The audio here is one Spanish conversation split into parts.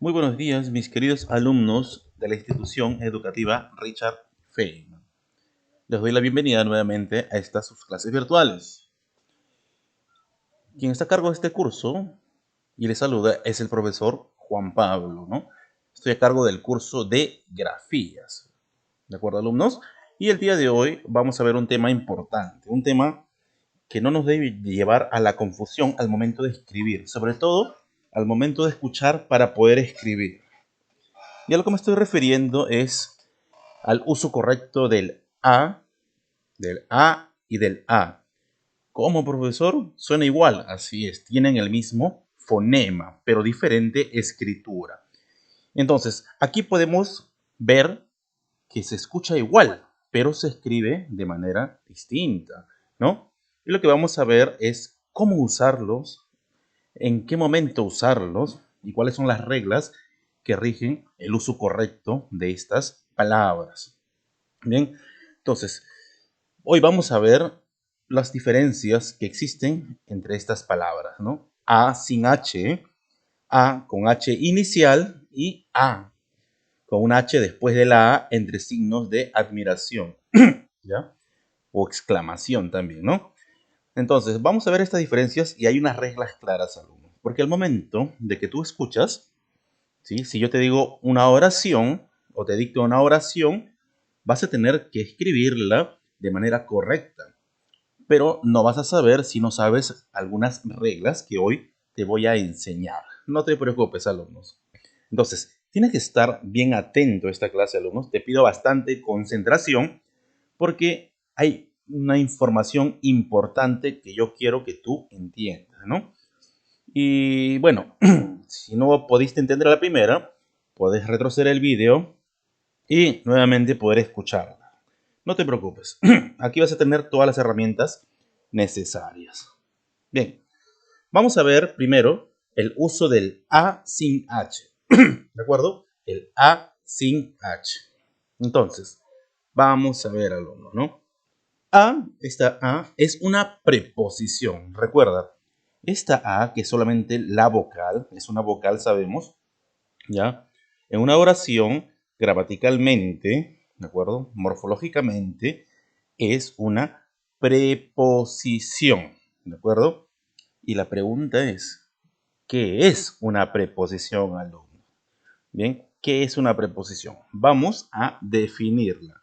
Muy buenos días, mis queridos alumnos de la institución educativa Richard Feynman. Les doy la bienvenida nuevamente a estas sus clases virtuales. Quien está a cargo de este curso y les saluda es el profesor Juan Pablo, ¿no? Estoy a cargo del curso de grafías. ¿De acuerdo, alumnos? Y el día de hoy vamos a ver un tema importante, un tema que no nos debe llevar a la confusión al momento de escribir, sobre todo al momento de escuchar para poder escribir. Y a lo que me estoy refiriendo es al uso correcto del A y del A. Como profesor, suena igual, así es, tienen el mismo fonema, pero diferente escritura. Entonces, aquí podemos ver que se escucha igual, pero se escribe de manera distinta, ¿no? Y lo que vamos a ver es cómo usarlos, en qué momento usarlos y cuáles son las reglas que rigen el uso correcto de estas palabras. Bien, entonces, hoy vamos a ver las diferencias que existen entre estas palabras, ¿no? A sin H, A con H inicial y A con un H después de la A entre signos de admiración, ¿ya? O exclamación también, ¿no? Entonces, vamos a ver estas diferencias y hay unas reglas claras, alumnos. Porque al momento de que tú escuchas, ¿sí? Si yo te digo una oración o te dicto una oración, vas a tener que escribirla de manera correcta. Pero no vas a saber si no sabes algunas reglas que hoy te voy a enseñar. No te preocupes, alumnos. Entonces, tienes que estar bien atento a esta clase, alumnos. Te pido bastante concentración porque hay una información importante que yo quiero que tú entiendas, ¿no? Y bueno, si no pudiste entender la primera, puedes retroceder el video y nuevamente poder escucharla. No te preocupes, aquí vas a tener todas las herramientas necesarias. Bien, vamos a ver primero el uso del A sin H. ¿De acuerdo? El A sin H. Entonces, vamos a ver, alumnos, ¿no? Esta A es una preposición. Recuerda, esta A, que es solamente la vocal, es una vocal, sabemos, ¿ya? En una oración, gramaticalmente, ¿de acuerdo? Morfológicamente, es una preposición, ¿de acuerdo? Y la pregunta es, ¿qué es una preposición, alumno? Bien, ¿qué es una preposición? Vamos a definirla.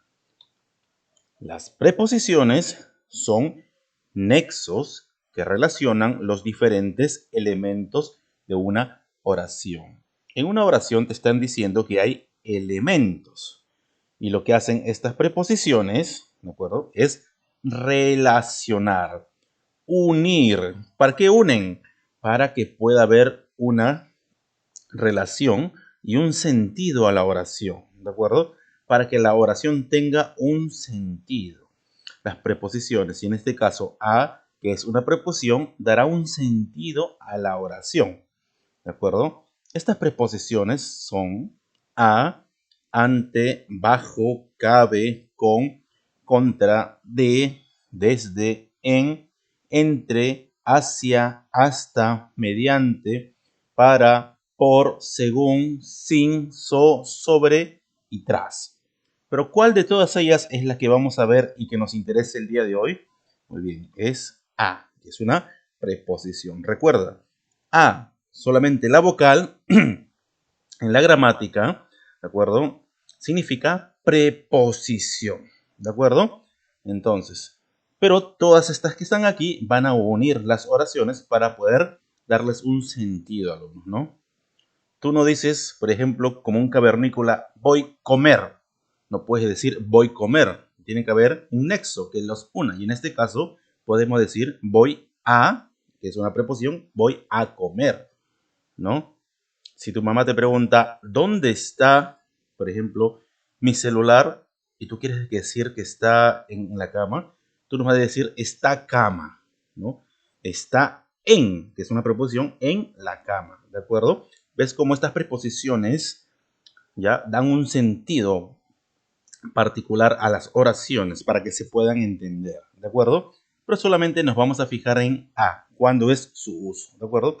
Las preposiciones son nexos que relacionan los diferentes elementos de una oración. En una oración te están diciendo que hay elementos y lo que hacen estas preposiciones, ¿de acuerdo? Es relacionar, unir. ¿Para qué unen? Para que pueda haber una relación y un sentido a la oración, ¿de acuerdo? Para que la oración tenga un sentido. Las preposiciones, y en este caso a, que es una preposición, dará un sentido a la oración, ¿de acuerdo? Estas preposiciones son a, ante, bajo, cabe, con, contra, de, desde, en, entre, hacia, hasta, mediante, para, por, según, sin, sobre y tras. Pero ¿cuál de todas ellas es la que vamos a ver y que nos interesa el día de hoy? Muy bien, es a, que es una preposición. Recuerda, a, solamente la vocal en la gramática, ¿de acuerdo? Significa preposición, ¿de acuerdo? Entonces, pero todas estas que están aquí van a unir las oraciones para poder darles un sentido a alumnos, ¿no? Tú no dices, por ejemplo, como un cavernícola, voy a comer. No puedes decir voy a comer. Tiene que haber un nexo que los una. Y en este caso podemos decir voy a, que es una preposición, voy a comer, ¿no? Si tu mamá te pregunta, ¿dónde está, por ejemplo, mi celular? Y tú quieres decir que está en la cama, tú nos vas a decir, está cama, ¿no? Está en, que es una preposición, en la cama, ¿de acuerdo? ¿Ves cómo estas preposiciones ya dan un sentido particular a las oraciones para que se puedan entender, ¿de acuerdo? Pero solamente nos vamos a fijar en a, cuando es su uso, ¿de acuerdo?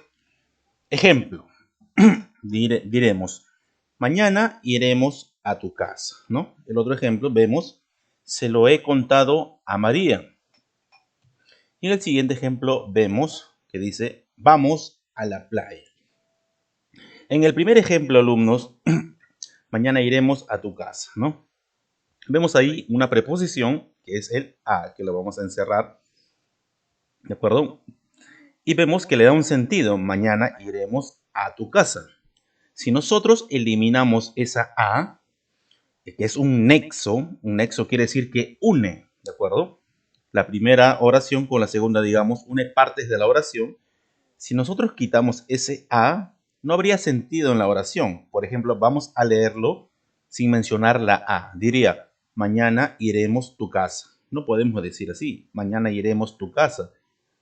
Ejemplo, diremos, mañana iremos a tu casa, ¿no? El otro ejemplo vemos, se lo he contado a María. Y en el siguiente ejemplo vemos que dice, vamos a la playa. En el primer ejemplo, alumnos, mañana iremos a tu casa, ¿no? Vemos ahí una preposición que es el a, que lo vamos a encerrar, ¿de acuerdo? Y vemos que le da un sentido, mañana iremos a tu casa. Si nosotros eliminamos esa a, que es un nexo quiere decir que une, ¿de acuerdo? La primera oración con la segunda, digamos, une partes de la oración. Si nosotros quitamos ese a, no habría sentido en la oración. Por ejemplo, vamos a leerlo sin mencionar la a. Diría, mañana iremos tu casa. No podemos decir así, mañana iremos tu casa.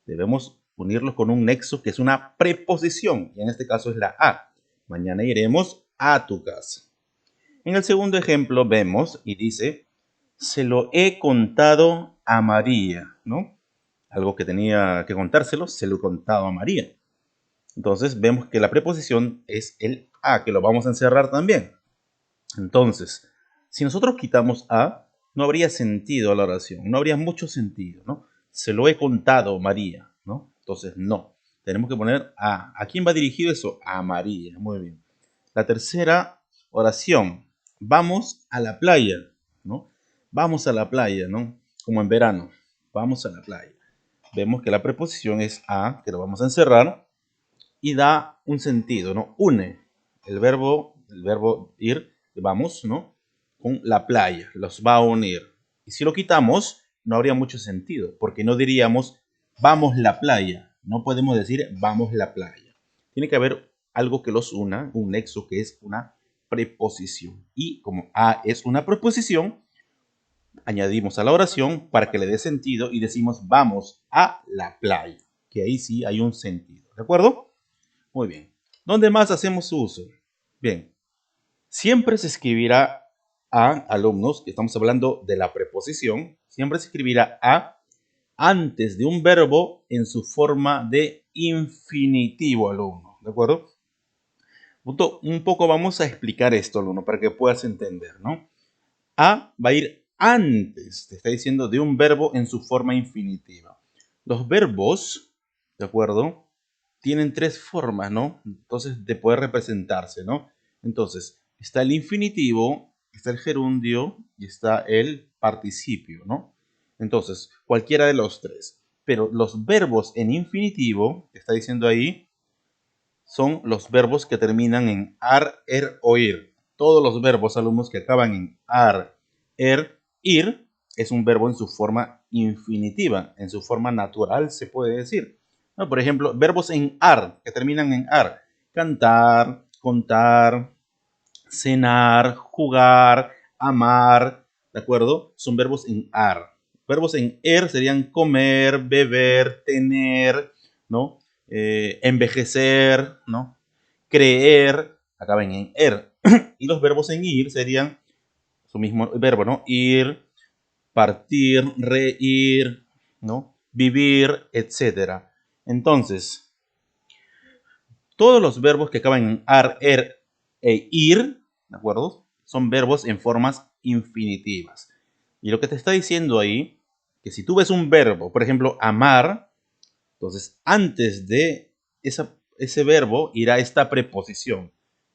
Debemos unirlos con un nexo que es una preposición, y en este caso es la a. Mañana iremos a tu casa. En el segundo ejemplo vemos y dice, se lo he contado a María, ¿no? Algo que tenía que contárselo, se lo he contado a María. Entonces vemos que la preposición es el a, que lo vamos a encerrar también. Entonces, si nosotros quitamos a, no habría sentido a la oración, no habría mucho sentido, ¿no? Se lo he contado a María, ¿no? Entonces, no. Tenemos que poner a. ¿A quién va dirigido eso? A María. Muy bien. La tercera oración. Vamos a la playa, ¿no? Vamos a la playa, ¿no? Como en verano. Vamos a la playa. Vemos que la preposición es a, que lo vamos a encerrar, y da un sentido, ¿no? Une el verbo ir, vamos, ¿no? Con la playa, los va a unir. Y si lo quitamos, no habría mucho sentido, porque no diríamos vamos la playa. No podemos decir vamos la playa. Tiene que haber algo que los una, un nexo que es una preposición. Y como a es una preposición, añadimos a la oración para que le dé sentido y decimos vamos a la playa, que ahí sí hay un sentido. ¿De acuerdo? Muy bien. ¿Dónde más hacemos su uso? Bien. Siempre se escribirá a, alumnos, que estamos hablando de la preposición, siempre se escribirá a antes de un verbo en su forma de infinitivo, alumno. ¿De acuerdo? Un poco vamos a explicar esto, alumno, para que puedas entender, ¿no? A va a ir antes, te está diciendo, de un verbo en su forma infinitiva. Los verbos, ¿de acuerdo? Tienen tres formas, ¿no? Entonces, de poder representarse, ¿no? Entonces, está el infinitivo, está el gerundio y está el participio, ¿no? Entonces, cualquiera de los tres. Pero los verbos en infinitivo, que está diciendo ahí, son los verbos que terminan en ar, er o ir. Todos los verbos, alumnos, que acaban en ar, er, ir, es un verbo en su forma infinitiva, en su forma natural, se puede decir. ¿No? Por ejemplo, verbos en ar, que terminan en ar. Cantar, contar, cenar, jugar, amar, ¿de acuerdo? Son verbos en ar. Verbos en er serían comer, beber, tener, ¿no? Envejecer, ¿no? Creer, acaban en er. Y los verbos en ir serían su mismo verbo, ¿no? Ir, partir, reír, ¿no? Vivir, etcétera. Entonces, todos los verbos que acaban en ar, er e ir, ¿de acuerdo? Son verbos en formas infinitivas. Y lo que te está diciendo ahí, que si tú ves un verbo, por ejemplo, amar, entonces antes de ese verbo irá esta preposición,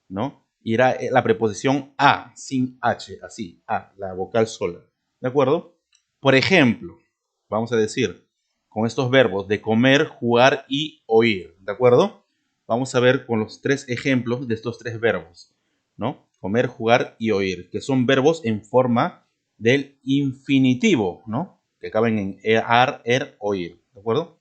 ¿no? Irá la preposición a, sin h, así, a, la vocal sola, ¿de acuerdo? Por ejemplo, vamos a decir, con estos verbos de comer, jugar y oír, ¿de acuerdo? Vamos a ver con los tres ejemplos de estos tres verbos, ¿no? Comer, jugar y oír, que son verbos en forma del infinitivo, ¿no? Que acaban en ar, er, oír, ¿de acuerdo?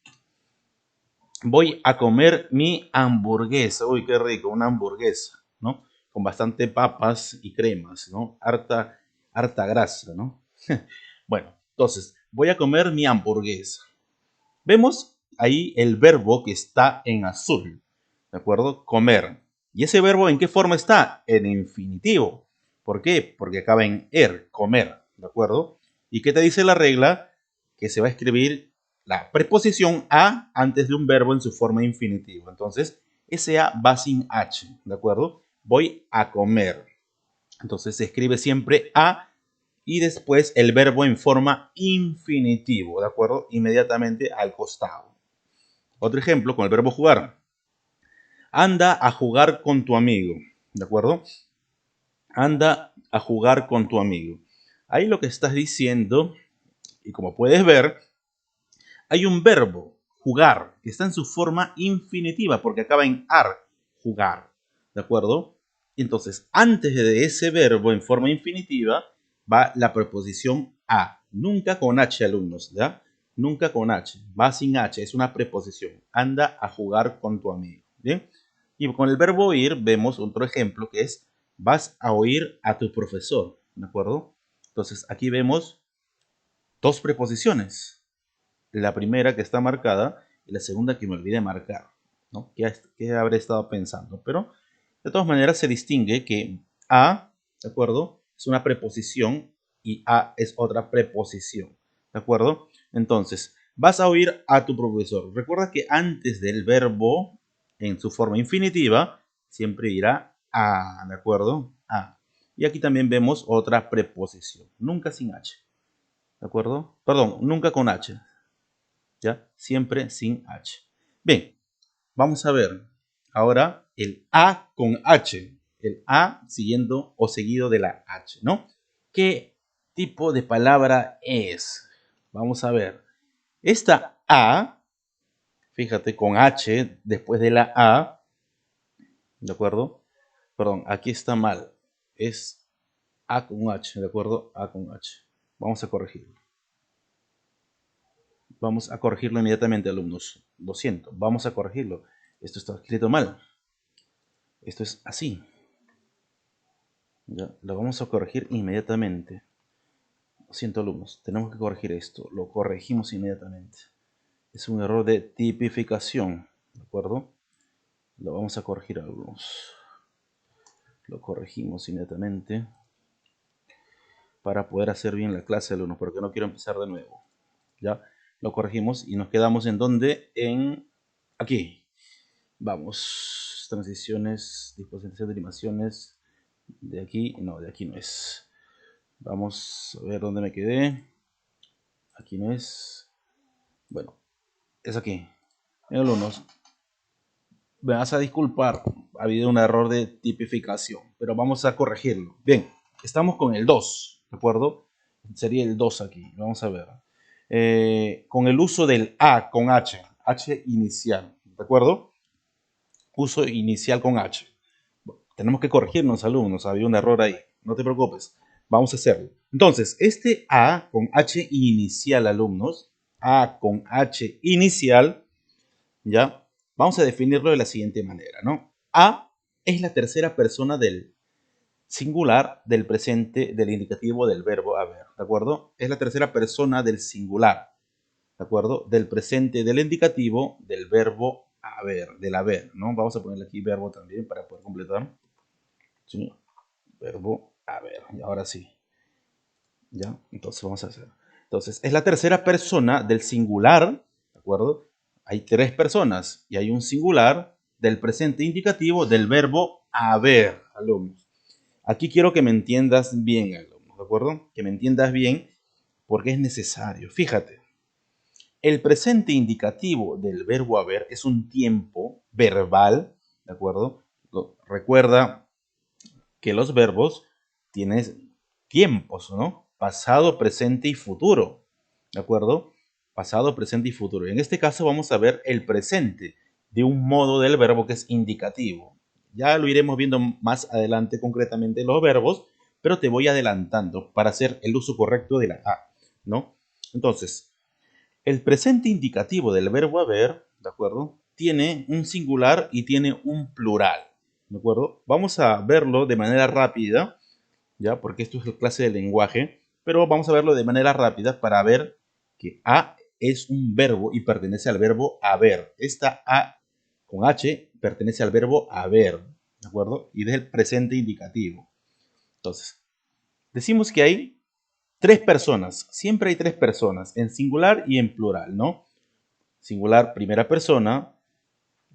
Voy a comer mi hamburguesa. Uy, qué rico, una hamburguesa, ¿no? Con bastante papas y cremas, ¿no? Harta grasa, ¿no? Bueno, entonces, voy a comer mi hamburguesa. Vemos ahí el verbo que está en azul, ¿de acuerdo? Comer. ¿Y ese verbo en qué forma está? En infinitivo. ¿Por qué? Porque acaba en er, comer, ¿de acuerdo? ¿Y qué te dice la regla? Que se va a escribir la preposición a antes de un verbo en su forma infinitiva. Entonces, ese A va sin H, ¿de acuerdo? Voy a comer. Entonces se escribe siempre A y después el verbo en forma infinitivo, ¿de acuerdo? Inmediatamente al costado. Otro ejemplo con el verbo jugar. Anda a jugar con tu amigo, ¿de acuerdo? Anda a jugar con tu amigo. Ahí lo que estás diciendo, y como puedes ver, hay un verbo, jugar, que está en su forma infinitiva porque acaba en ar, jugar, ¿de acuerdo? Entonces, antes de ese verbo en forma infinitiva va la preposición a, nunca con h, alumnos, ¿ya? Nunca con h, va sin h, es una preposición. Anda a jugar con tu amigo, ¿bien? Y con el verbo oír vemos otro ejemplo que es vas a oír a tu profesor, ¿de acuerdo? Entonces, aquí vemos dos preposiciones. La primera que está marcada y la segunda que me olvidé marcar, ¿no? ¿Qué habré estado pensando? Pero de todas maneras se distingue que a, ¿de acuerdo? Es una preposición y a es otra preposición, ¿de acuerdo? Entonces, vas a oír a tu profesor. Recuerda que antes del verbo, en su forma infinitiva, siempre irá a, ¿de acuerdo? A. Y aquí también vemos otra preposición, nunca sin h, ¿de acuerdo? Perdón, nunca con h. ¿Ya? Siempre sin H. Bien, vamos a ver ahora el A con H. El A siguiendo o seguido de la H, ¿no? ¿Qué tipo de palabra es? Vamos a ver. Esta A, fíjate, con H después de la A, ¿de acuerdo? Perdón, aquí está mal. Es A con H, ¿de acuerdo? A con H. Vamos a corregirlo. Vamos a corregirlo inmediatamente, alumnos. Lo siento, vamos a corregirlo. Esto está escrito mal. Esto es así. Ya, lo vamos a corregir inmediatamente. Lo siento, alumnos, tenemos que corregir esto. Lo corregimos inmediatamente. Es un error de tipificación, ¿de acuerdo? Lo vamos a corregir, alumnos. Lo corregimos inmediatamente para poder hacer bien la clase, alumnos, porque no quiero empezar de nuevo. Ya, lo corregimos y nos quedamos en donde, en aquí. Vamos, transiciones, disposición de animaciones. De aquí no es. Vamos a ver dónde me quedé. Aquí no es. Bueno, es aquí. En el 1. Me vas a disculpar, ha habido un error de tipificación, pero vamos a corregirlo. Bien, estamos con el 2, ¿de acuerdo? Sería el 2 aquí, vamos a ver. Con el uso del A con H, H inicial, ¿de acuerdo? Uso inicial con H. Tenemos que corregirnos, alumnos, había un error ahí, no te preocupes, vamos a hacerlo. Entonces, este A con H inicial, alumnos, A con H inicial, ¿ya? Vamos a definirlo de la siguiente manera, ¿no? A es la tercera persona del singular del presente del indicativo del verbo haber, ¿de acuerdo? Es la tercera persona del singular, ¿de acuerdo? Del presente del indicativo del verbo haber, del haber, ¿no? Vamos a ponerle aquí verbo también para poder completar. ¿Sí? Verbo haber, y ahora sí. ¿Ya? Entonces vamos a hacer. Entonces, es la tercera persona del singular, ¿de acuerdo? Hay tres personas y hay un singular del presente indicativo del verbo haber, alumnos. Aquí quiero que me entiendas bien, alumnos, ¿de acuerdo? Que me entiendas bien porque es necesario. Fíjate, el presente indicativo del verbo haber es un tiempo verbal, ¿de acuerdo? Recuerda que los verbos tienen tiempos, ¿no? Pasado, presente y futuro, ¿de acuerdo? Pasado, presente y futuro. En este caso vamos a ver el presente de un modo del verbo que es indicativo. Ya lo iremos viendo más adelante concretamente los verbos, pero te voy adelantando para hacer el uso correcto de la A, ¿no? Entonces, el presente indicativo del verbo haber, ¿de acuerdo? Tiene un singular y tiene un plural, ¿de acuerdo? Vamos a verlo de manera rápida, ¿ya? Porque esto es la clase de lenguaje, pero vamos a verlo de manera rápida para ver que a es un verbo y pertenece al verbo haber. Esta a con h pertenece al verbo haber, ¿de acuerdo? Y es el presente indicativo. Entonces, decimos que hay tres personas, siempre hay tres personas, en singular y en plural, ¿no? Singular, primera persona,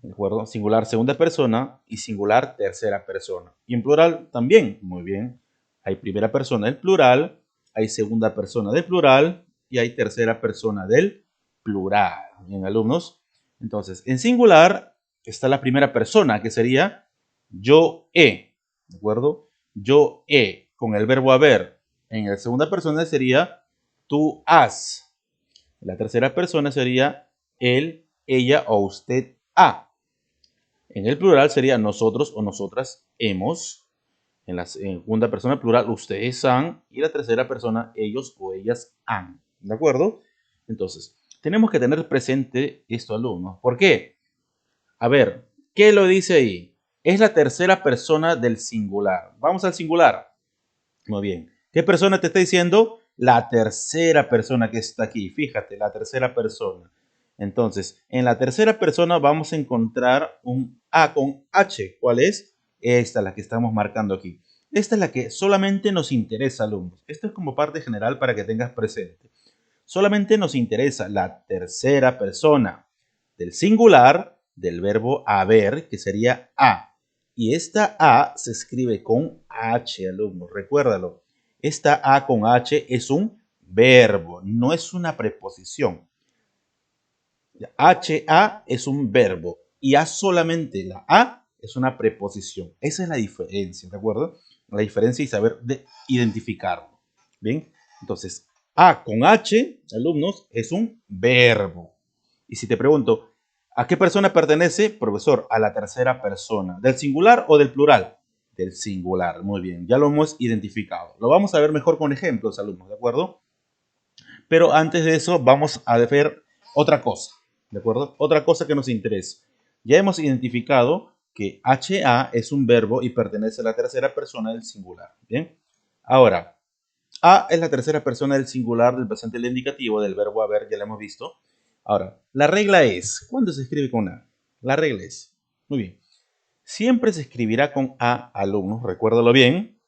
¿De acuerdo? Singular segunda persona y singular tercera persona. Y en plural también, muy bien. Hay primera persona del plural, hay segunda persona del plural y hay tercera persona del plural. Bien, alumnos. Entonces, en singular está la primera persona, que sería yo he. ¿De acuerdo? Yo he, con el verbo haber. En la segunda persona sería tú has. La tercera persona sería él, ella o usted ha. En el plural sería nosotros o nosotras hemos. En la segunda persona plural ustedes han. Y la tercera persona ellos o ellas han. ¿De acuerdo? Entonces, tenemos que tener presente esto, alumnos. ¿Por qué? A ver, ¿qué lo dice ahí? Es la tercera persona del singular. Vamos al singular. Muy bien. ¿Qué persona te está diciendo? La tercera persona que está aquí. Fíjate, la tercera persona. Entonces, en la tercera persona vamos a encontrar un A con H. ¿Cuál es? Esta, la que estamos marcando aquí. Esta es la que solamente nos interesa, alumnos. Esto es como parte general para que tengas presente. Solamente nos interesa la tercera persona del singular del verbo haber, que sería A. Y esta A se escribe con H, alumnos. Recuérdalo. Esta A con H es un verbo, no es una preposición. HA es un verbo y A solamente la A es una preposición. Esa es la diferencia, ¿de acuerdo? La diferencia y saber identificarlo. Bien, entonces A con H, alumnos, es un verbo. Y si te pregunto, ¿a qué persona pertenece, profesor? A la tercera persona. ¿Del singular o del plural? Del singular. Muy bien, ya lo hemos identificado. Lo vamos a ver mejor con ejemplos, alumnos, ¿de acuerdo? Pero antes de eso vamos a ver otra cosa, ¿de acuerdo? Otra cosa que nos interesa. Ya hemos identificado que HA es un verbo y pertenece a la tercera persona del singular, ¿bien? Ahora, A es la tercera persona del singular del presente del indicativo del verbo haber, ya lo hemos visto. Ahora, la regla es, ¿cuándo se escribe con A? La regla es, muy bien, siempre se escribirá con A, alumnos, recuérdalo bien,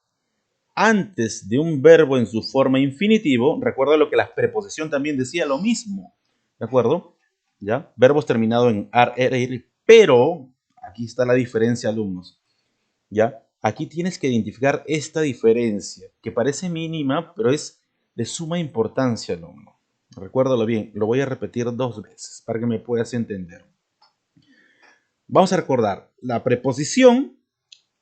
antes de un verbo en su forma infinitivo. Recuerda lo que la preposición también decía, lo mismo. ¿De acuerdo? ¿Ya? Verbos terminados en ar, er, ir, pero aquí está la diferencia, alumnos. ¿Ya? Aquí tienes que identificar esta diferencia, que parece mínima, pero es de suma importancia, alumno. Recuérdalo bien, lo voy a repetir 2 veces para que me puedas entender. Vamos a recordar la preposición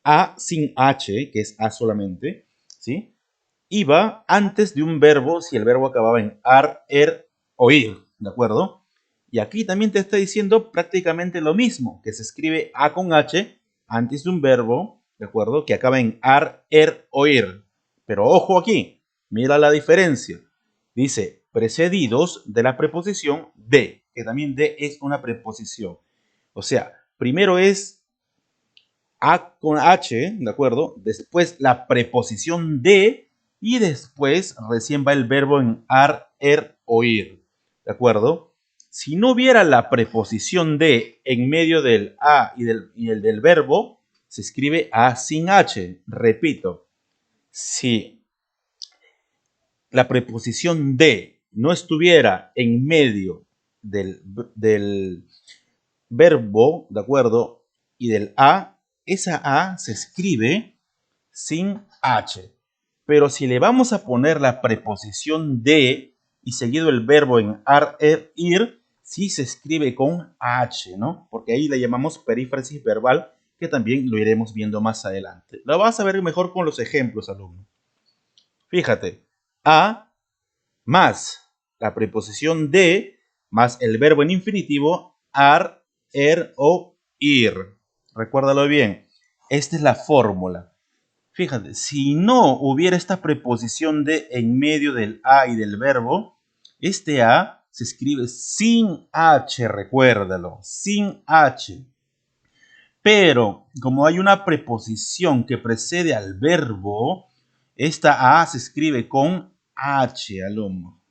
a sin h, que es a solamente, ¿sí? Iba antes de un verbo si el verbo acababa en ar, er o ir, ¿de acuerdo? Y aquí también te está diciendo prácticamente lo mismo, que se escribe a con h antes de un verbo, ¿de acuerdo? Que acaba en ar, er o ir. Pero ojo aquí, mira la diferencia. Dice precedidos de la preposición de, que también de es una preposición. O sea, primero es a con H, ¿de acuerdo? Después la preposición de y después recién va el verbo en ar, er o ir, ¿de acuerdo? Si no hubiera la preposición de en medio del a y el del verbo, se escribe a sin H. Repito, si la preposición de no estuviera en medio del verbo, ¿de acuerdo? Y del a, esa a se escribe sin H. Pero si le vamos a poner la preposición de y seguido el verbo en ar, er, ir, sí se escribe con H, ¿no? Porque ahí le llamamos perífrasis verbal, que también lo iremos viendo más adelante. Lo vas a ver mejor con los ejemplos, alumno. Fíjate, a más la preposición de más el verbo en infinitivo ar, er o ir. Recuérdalo bien. Esta es la fórmula. Fíjate, si no hubiera esta preposición de en medio del a y del verbo, este a se escribe sin h, recuérdalo, sin h. Pero como hay una preposición que precede al verbo, esta a se escribe con h, alumno.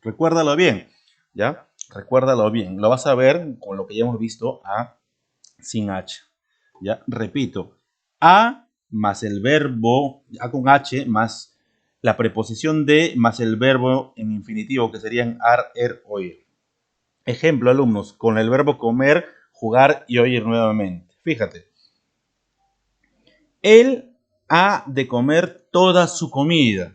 Recuérdalo bien, ¿ya? Recuérdalo bien. Lo vas a ver con lo que ya hemos visto a sin h. ¿Ya? Repito, a más el verbo, a con h, más la preposición de, más el verbo en infinitivo, que serían ar, er o ir. Ejemplo, alumnos, con el verbo comer, jugar y oír nuevamente. Fíjate. Él ha de comer toda su comida.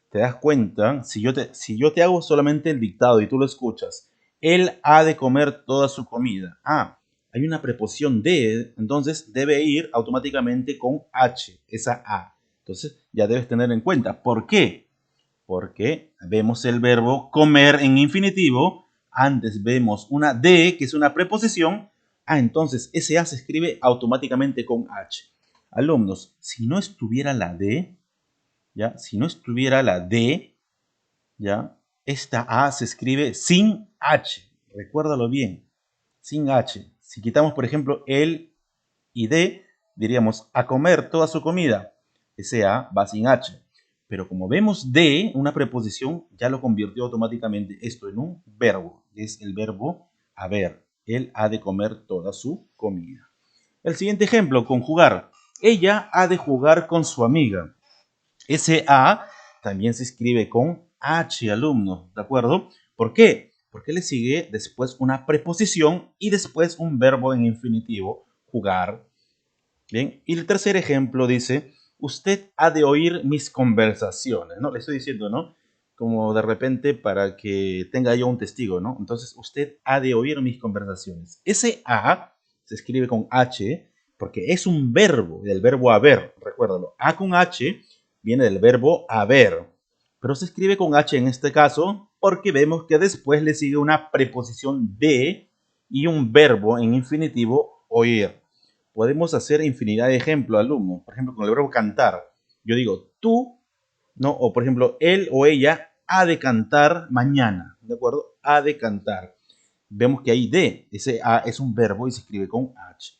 ¿Te das cuenta? Si yo te hago solamente el dictado y tú lo escuchas, él ha de comer toda su comida. Ah, hay una preposición de, entonces debe ir automáticamente con H, esa A. Entonces ya debes tener en cuenta. ¿Por qué? Porque vemos el verbo comer en infinitivo. Antes vemos una de, que es una preposición. Ah, entonces ese A se escribe automáticamente con H. Alumnos, si no estuviera la de, ¿ya? Si no estuviera la D, ¿ya? Esta A se escribe sin H. Recuérdalo bien, sin H. Si quitamos, por ejemplo, el y D, diríamos a comer toda su comida. Ese A va sin H. Pero como vemos D, una preposición, ya lo convirtió automáticamente esto en un verbo. Es el verbo haber. Él ha de comer toda su comida. El siguiente ejemplo, conjugar. Ella ha de jugar con su amiga. Ese A también se escribe con H, alumno, ¿de acuerdo? ¿Por qué? Porque le sigue después una preposición y después un verbo en infinitivo, jugar. Bien, y el tercer ejemplo dice, usted ha de oír mis conversaciones, ¿no? Le estoy diciendo, ¿no? Como de repente para que tenga yo un testigo, ¿no? Entonces, usted ha de oír mis conversaciones. Ese A se escribe con H porque es un verbo, del verbo haber, recuérdalo. A con H viene del verbo haber, pero se escribe con H en este caso porque vemos que después le sigue una preposición de y un verbo en infinitivo, oír. Podemos hacer infinidad de ejemplos, alumnos. Por ejemplo, con el verbo cantar. Yo digo tú, ¿no? O por ejemplo, él o ella ha de cantar mañana, ¿de acuerdo? Ha de cantar. Vemos que hay de, ese a es un verbo y se escribe con H.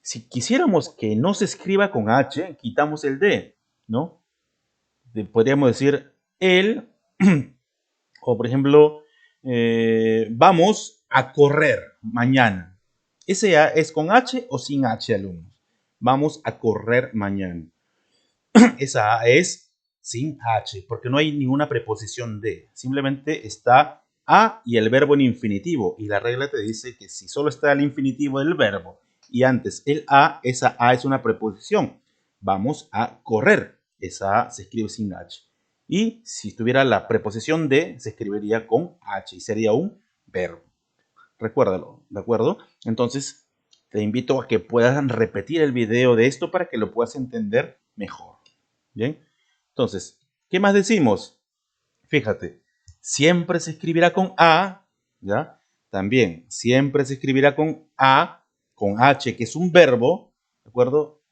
Si quisiéramos que no se escriba con H, quitamos el de, ¿no? Podríamos decir él, o por ejemplo, vamos a correr mañana. ¿Ese A es con H o sin H, alumnos? Vamos a correr mañana. Esa A es sin H, porque no hay ninguna preposición de. Simplemente está A y el verbo en infinitivo. Y la regla te dice que si solo está el infinitivo del verbo y antes el A, esa A es una preposición. Vamos a correr. Esa A se escribe sin H. Y si tuviera la preposición de, se escribiría con H y sería un verbo. Recuérdalo, ¿de acuerdo? Entonces, te invito a que puedas repetir el video de esto para que lo puedas entender mejor. Bien, entonces, ¿qué más decimos? Fíjate, siempre se escribirá con A, ¿ya? También, siempre se escribirá con A, con H, que es un verbo, ¿de acuerdo?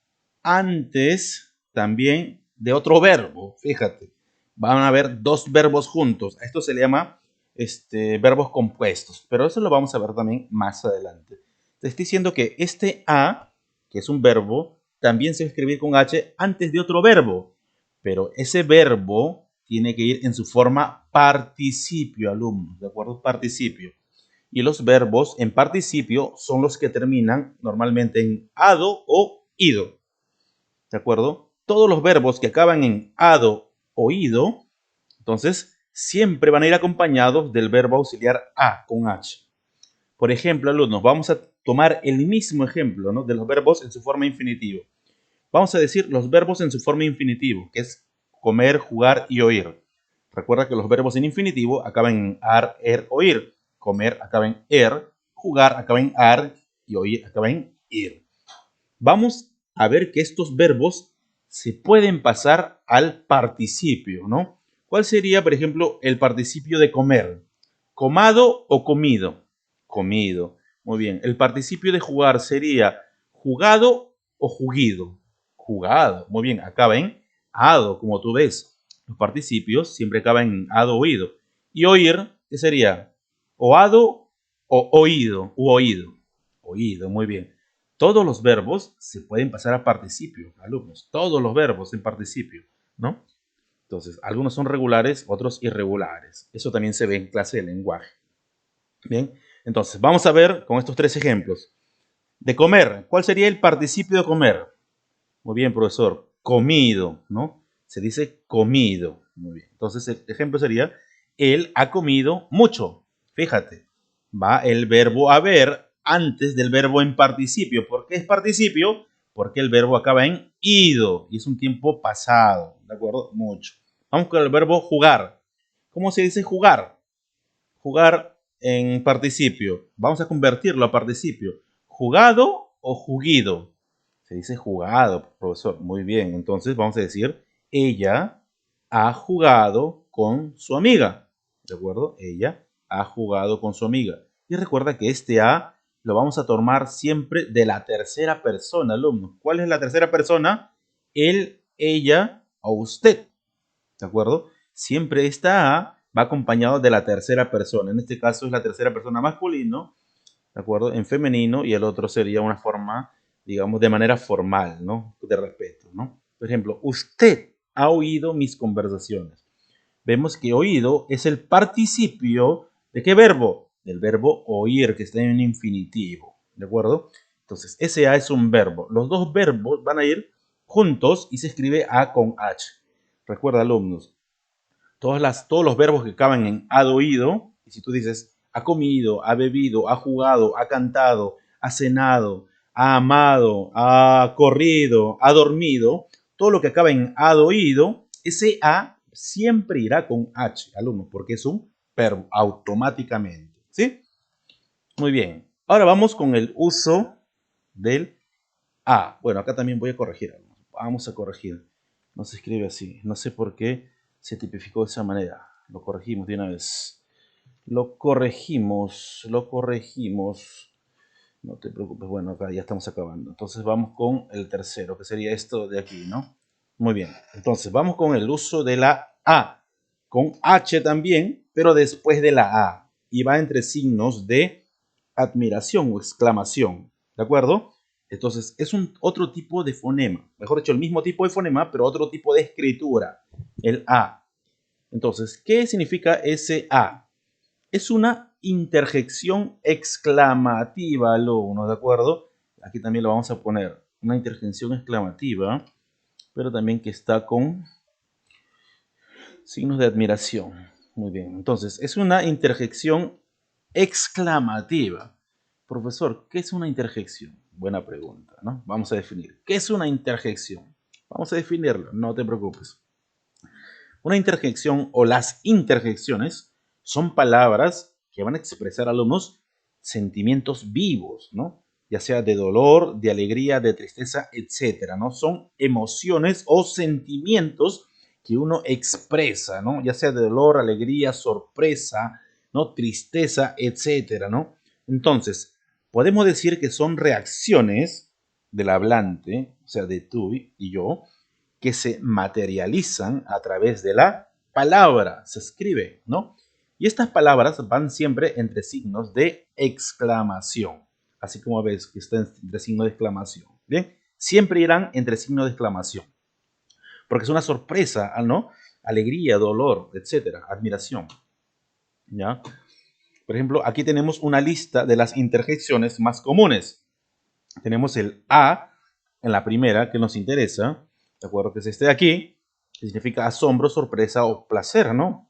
Antes también de otro verbo, fíjate. Van a haber dos verbos juntos. A esto se le llama verbos compuestos, pero eso lo vamos a ver también más adelante. Te estoy diciendo que este A, que es un verbo, también se va a escribir con H antes de otro verbo, pero ese verbo tiene que ir en su forma participio, alumnos, ¿de acuerdo? Participio. Y los verbos en participio son los que terminan normalmente en ado o ido, ¿de acuerdo? Todos los verbos que acaban en ado o ido, entonces siempre van a ir acompañados del verbo auxiliar a con H. Por ejemplo, alumnos, vamos a tomar el mismo ejemplo, ¿no? De los verbos en su forma infinitiva. Vamos a decir los verbos en su forma infinitivo, que es comer, jugar y oír. Recuerda que los verbos en infinitivo acaban en ar, er, oír. Comer acaba en er, jugar acaba en ar y oír acaba en ir. Vamos a ver que estos verbos se pueden pasar al participio, ¿no? ¿Cuál sería, por ejemplo, el participio de comer? ¿Comado o comido? Comido. Muy bien. El participio de jugar sería jugado o jugido. Jugado. Muy bien. Acaba en ado, como tú ves. Los participios siempre acaban en ado oído. Y oír, ¿qué sería? Oado o oído. U oído. Oído, muy bien. Todos los verbos se pueden pasar a participio, alumnos. Todos los verbos en participio, ¿no? Entonces, algunos son regulares, otros irregulares. Eso también se ve en clase de lenguaje. Bien, entonces, vamos a ver con estos tres ejemplos. De comer, ¿cuál sería el participio de comer? Muy bien, profesor. Comido, ¿no? Se dice comido. Muy bien. Entonces, el ejemplo sería, él ha comido mucho. Fíjate, va el verbo haber antes del verbo en participio. ¿Por qué es participio? Porque el verbo acaba en ido y es un tiempo pasado, ¿de acuerdo? Mucho. Vamos con el verbo jugar. ¿Cómo se dice jugar? Jugar en participio. Vamos a convertirlo a participio. ¿Jugado o juguido? Se dice jugado, profesor. Muy bien. Entonces vamos a decir, ella ha jugado con su amiga. ¿De acuerdo? Ella ha jugado con su amiga. Y recuerda que este a lo vamos a tomar siempre de la tercera persona, alumnos. ¿Cuál es la tercera persona? Él, ella o usted. ¿De acuerdo? Siempre esta a va acompañado de la tercera persona. En este caso es la tercera persona masculino, ¿de acuerdo? En femenino, y el otro sería una forma, digamos, de manera formal, ¿no? De respeto, ¿no? Por ejemplo, usted ha oído mis conversaciones. Vemos que oído es el participio ¿de qué verbo? Del verbo oír, que está en un infinitivo, ¿de acuerdo? Entonces, ese a es un verbo. Los dos verbos van a ir juntos y se escribe a con h. Recuerda, alumnos, todos los verbos que acaban en ha oído, y si tú dices ha comido, ha bebido, ha jugado, ha cantado, ha cenado, ha amado, ha corrido, ha dormido, todo lo que acaba en ha oído, ese a siempre irá con h, alumnos, porque es un verbo automáticamente. ¿Sí? Muy bien. Ahora vamos con el uso del a. Bueno, acá también voy a corregir algo. Vamos a corregir. No se escribe así. No sé por qué se tipificó de esa manera. Lo corregimos de una vez. Lo corregimos. Lo corregimos. No te preocupes. Bueno, acá ya estamos acabando. Entonces vamos con el tercero, que sería esto de aquí, ¿no? Muy bien. Entonces vamos con el uso de la A. Con H también, pero después de la A. Y va entre signos de admiración o exclamación. ¿De acuerdo? Entonces, es un otro tipo de fonema. Mejor dicho, el mismo tipo de fonema, pero otro tipo de escritura. El A. Entonces, ¿qué significa ese A? Es una interjección exclamativa, alumnos, ¿de acuerdo? Aquí también lo vamos a poner. Una interjección exclamativa, pero también que está con signos de admiración. Muy bien. Entonces, es una interjección exclamativa. Profesor, ¿qué es una interjección? Buena pregunta, ¿no? Vamos a definir. ¿Qué es una interjección? Vamos a definirlo, no te preocupes. Una interjección o las interjecciones son palabras que van a expresar a alumnos sentimientos vivos, ¿no? Ya sea de dolor, de alegría, de tristeza, etcétera, ¿no? Son emociones o sentimientos que uno expresa, ¿no? Ya sea de dolor, alegría, sorpresa, ¿no? Tristeza, etcétera, ¿no? Entonces, podemos decir que son reacciones del hablante, o sea, de tú y yo, que se materializan a través de la palabra, se escribe, ¿no? Y estas palabras van siempre entre signos de exclamación, así como ves que está entre signos de exclamación, ¿bien? Siempre irán entre signos de exclamación, porque es una sorpresa, ¿no? Alegría, dolor, etcétera, admiración, ¿ya? Por ejemplo, aquí tenemos una lista de las interjecciones más comunes. Tenemos el a en la primera que nos interesa, ¿de acuerdo? Que es este de aquí, que significa asombro, sorpresa o placer, ¿no?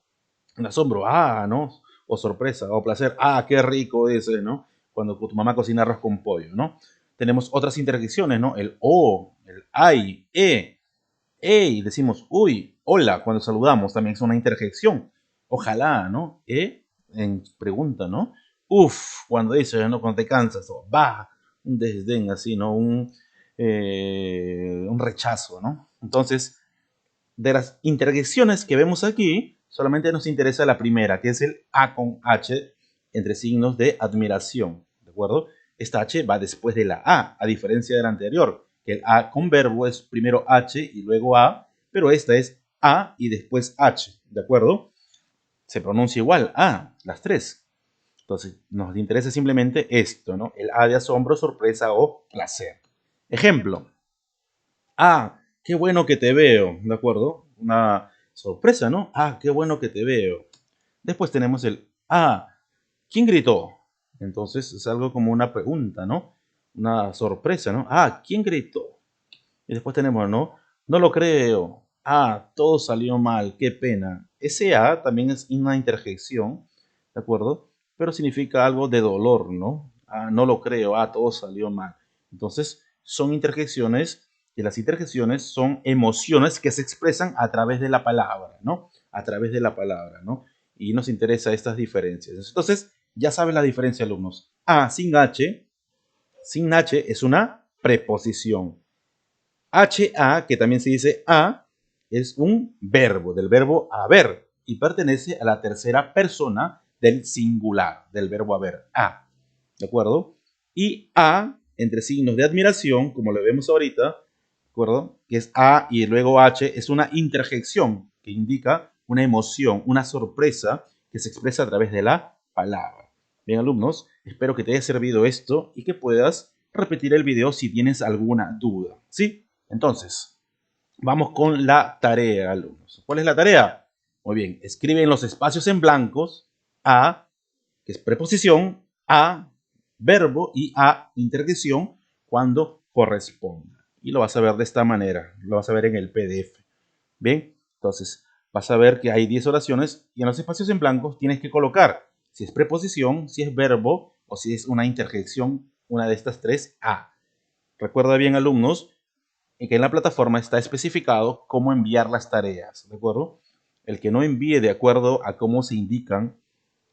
Un asombro, ¿no? O sorpresa o placer, qué rico ese, ¿no? Cuando tu mamá cocina arroz con pollo, ¿no? Tenemos otras interjecciones, ¿no? El o, el ay, y decimos, uy, hola, cuando saludamos también es una interjección. Ojalá, ¿no? En pregunta, ¿no? Uf, cuando dices, ¿no? Cuando te cansas, o va, un desdén así, ¿no? Un rechazo, ¿no? Entonces, de las interjecciones que vemos aquí, solamente nos interesa la primera, que es el A con H entre signos de admiración, ¿de acuerdo? Esta H va después de la a diferencia de la anterior, que el A con verbo es primero H y luego A, pero esta es A y después H, ¿de acuerdo? Se pronuncia igual, las tres. Entonces, nos interesa simplemente esto, ¿no? El A de asombro, sorpresa o placer. Ejemplo, qué bueno que te veo, ¿de acuerdo? Una sorpresa, ¿no? Qué bueno que te veo. Después tenemos el ¿quién gritó? Entonces es algo como una pregunta, ¿no? Una sorpresa, ¿no? ¿Quién gritó? Y después tenemos, ¿no? No lo creo. Todo salió mal, qué pena. Ese también es una interjección, ¿de acuerdo? Pero significa algo de dolor, ¿no? Ah, no lo creo, ah, todo salió mal. Entonces, son interjecciones, y las interjecciones son emociones que se expresan a través de la palabra, ¿no? A través de la palabra, ¿no? Y nos interesa estas diferencias. Entonces, ya saben la diferencia, alumnos. A sin H es una preposición. HA, que también se dice a, es un verbo, del verbo haber, y pertenece a la tercera persona del singular, del verbo haber, a. ¿De acuerdo? Y a, entre signos de admiración, como lo vemos ahorita, ¿de acuerdo? Que es a y luego h, es una interjección que indica una emoción, una sorpresa que se expresa a través de la palabra. Bien, alumnos, espero que te haya servido esto y que puedas repetir el video si tienes alguna duda. ¿Sí? Entonces, vamos con la tarea, alumnos. ¿Cuál es la tarea? Muy bien, escribe en los espacios en blancos a, que es preposición, a, verbo y a, interjección, cuando corresponda. Y lo vas a ver de esta manera, lo vas a ver en el PDF. Bien, entonces vas a ver que hay 10 oraciones y en los espacios en blancos tienes que colocar si es preposición, si es verbo o si es una interjección, una de estas tres a. Recuerda bien, alumnos, que en la plataforma está especificado cómo enviar las tareas, ¿de acuerdo? El que no envíe de acuerdo a cómo se indican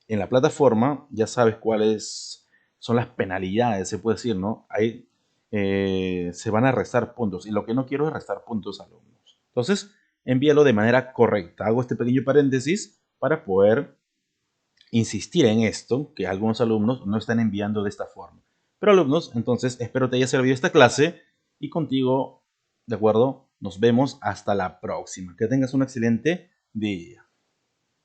en la plataforma, ya sabes cuáles son las penalidades, se puede decir, ¿no? Ahí se van a restar puntos y lo que no quiero es restar puntos a alumnos. Entonces, envíalo de manera correcta. Hago este pequeño paréntesis para poder insistir en esto, que algunos alumnos no están enviando de esta forma. Pero alumnos, entonces espero te haya servido esta clase y contigo, ¿de acuerdo? Nos vemos hasta la próxima. Que tengas un excelente día.